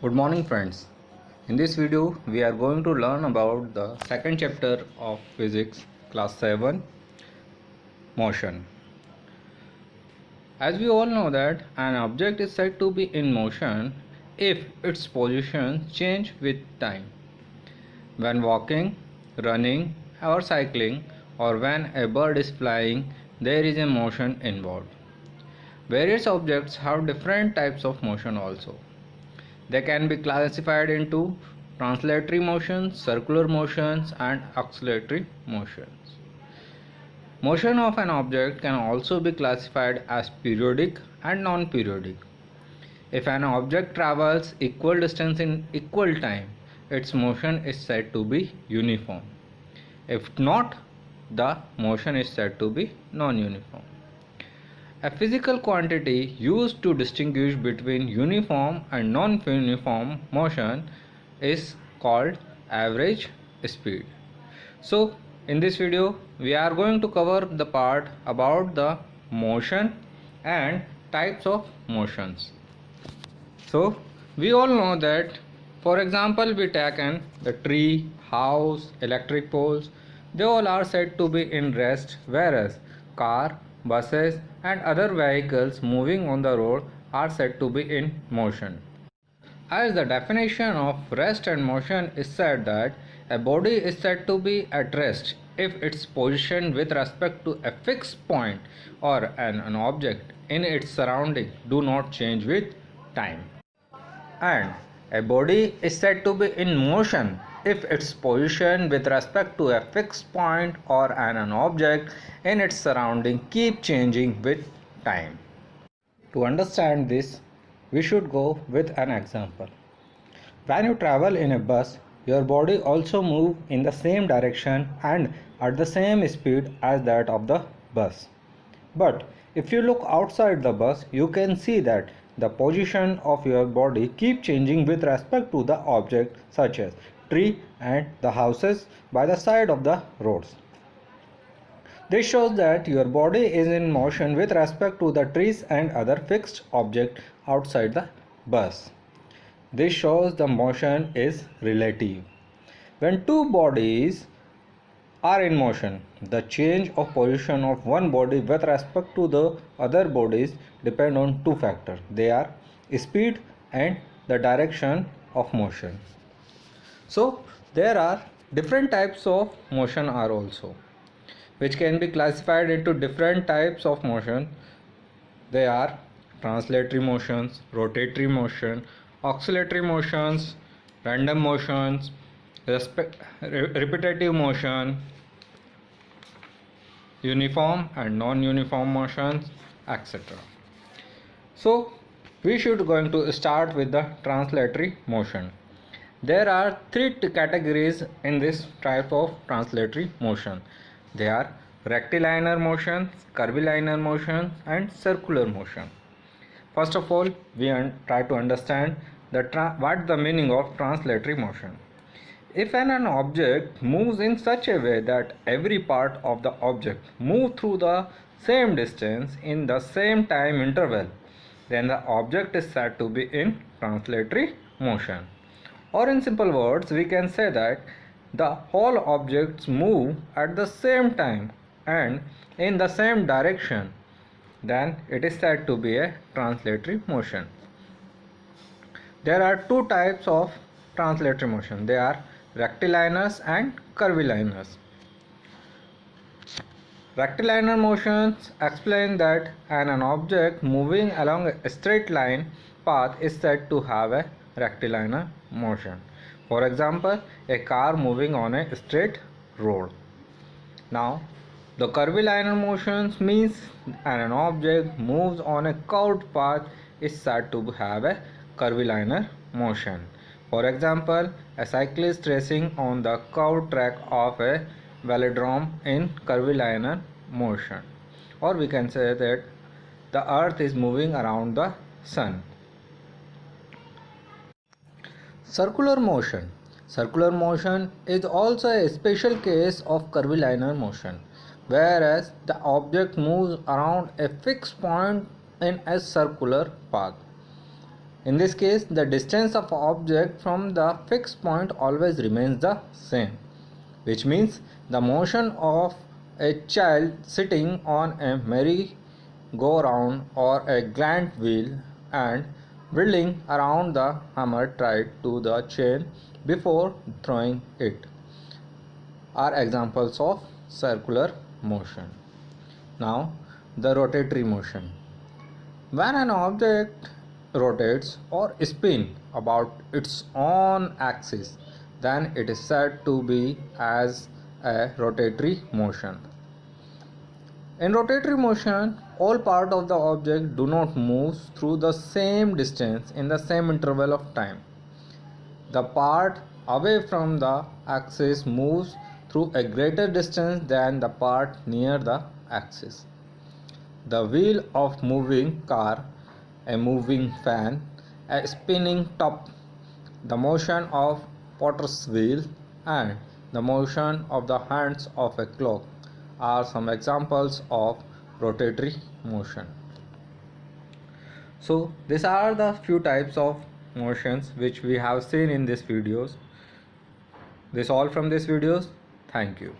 Good morning friends. In this video we are going to learn about the second chapter of physics class 7 motion. As we all know that an object is said to be in motion if its position change with time. When walking, running or cycling or when a bird is flying there is a motion involved. Various objects have different types of motion also. They can be classified into translatory motions, circular motions and oscillatory motions. Motion of an object can also be classified as periodic and non-periodic. If an object travels equal distance in equal time, its motion is said to be uniform. If not, the motion is said to be non-uniform. A physical quantity used to distinguish between uniform and non-uniform motion is called average speed. So, in this video, we are going to cover the part about the motion and types of motions. So, we all know that, for example, we take the tree, house, electric poles, they all are said to be in rest, whereas car, buses and other vehicles moving on the road are said to be in motion. As the definition of rest and motion is said that a body is said to be at rest if its position with respect to a fixed point or an object in its surrounding do not change with time. And a body is said to be in motion if its position with respect to a fixed point or an object in its surrounding keep changing with time. To understand this, we should go with an example. When you travel in a bus, your body also moves in the same direction and at the same speed as that of the bus. But if you look outside the bus, you can see that the position of your body keep changing with respect to the object such as tree and the houses by the side of the roads. This shows that your body is in motion with respect to the trees and other fixed object outside the bus. This shows the motion is relative. When two bodies are in motion, the change of position of one body with respect to the other bodies depend on two factors. They are speed and the direction of motion. So there are different types of motion are also, which can be classified into different types of motion. They are translatory motions, rotatory motion, oscillatory motions, random motions, repetitive motion, uniform and non-uniform motions, etc. So we should going to start with the translatory motion. There are three categories in this type of translatory motion. They are rectilinear motion, curvilinear motion and circular motion. First of all, we try to understand what the meaning of translatory motion. If an object moves in such a way that every part of the object moves through the same distance in the same time interval, then the object is said to be in translatory motion. Or in simple words, we can say that the whole objects move at the same time and in the same direction, then it is said to be a translatory motion. There are two types of translatory motion. They are rectilinears and curvilinears. Rectilinear motions explain that an object moving along a straight line path is said to have a rectilinear motion. For example, a car moving on a straight road. Now, the curvilinear motions means an object moves on a curved path is said to have a curvilinear motion. For example, a cyclist racing on the curved track of a velodrome in curvilinear motion. Or we can say that the earth is moving around the sun. Circular motion. Circular motion is also a special case of curvilinear motion, whereas the object moves around a fixed point in a circular path. In this case, the distance of object from the fixed point always remains the same, which means the motion of a child sitting on a merry-go-round or a giant wheel and whirling around the hammer tied to the chain before throwing it are examples of circular motion. Now, the rotatory motion. When an object rotates or spins about its own axis, then it is said to be as a rotatory motion. In rotatory motion, all parts of the object do not move through the same distance in the same interval of time. The part away from the axis moves through a greater distance than the part near the axis. The wheel of moving car, a moving fan, a spinning top, the motion of potter's wheel, and the motion of the hands of a clock are some examples of rotatory motion. So these are the few types of motions which we have seen in these videos. This all from these videos. Thank you.